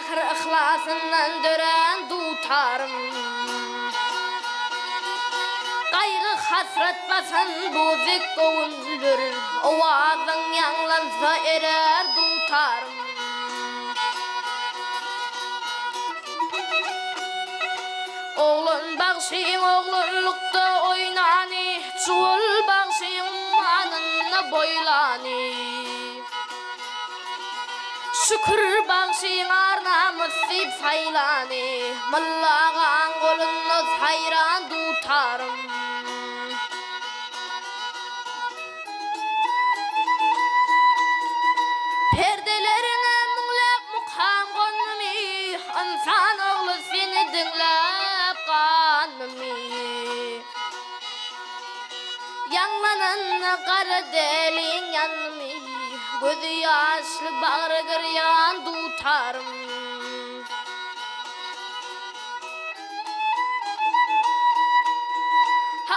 ahir ihlasından dören dutarım. Gayrı hasret basan bu zek gönüller, ovazın yanlansa erer dutarım. Oğlun bağışın oğlunlukta oynani, çuval bağışın manına boylani. Şükür bağışın arnamız sip saylani, mallağın golunuz hayran tutarım. Perdelerine müngläp mukam gönlümi, insan oğlu seni dinläp kanmımi. Yanlanan kara delin yanmı, gözü yaşlı bağrı gıryan tutarım. Ay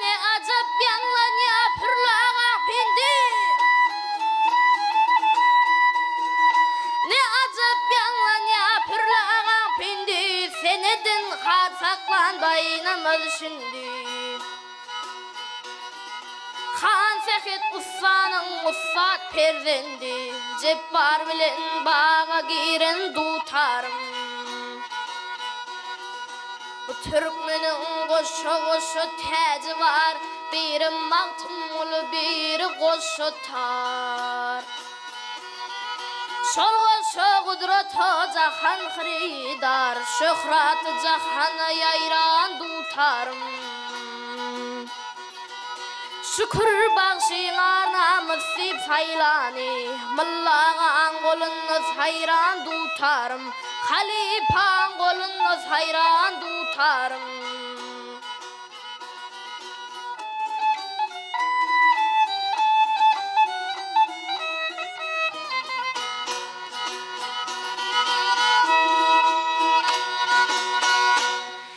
ne acap yanlan ya pürlağa pindi. Ne acap yanlan ya pürlağa pindi. Senedin har saklan dayanamaz şimdi. Han Sehit Ussanın Ussat perdendi, Cebbar bilen bağa giren tutarım. Bu Türkmenin goşa goşa teci var, biri maltımlı biri goşa tar. Şol goşa kudrata jahan xaridar, şöhratı jahana yayran tutarım. Şükür bağışın arnamız sip saylani, mallağın golunuz hayran tutarım. Halipan golunuz hayran tutarım.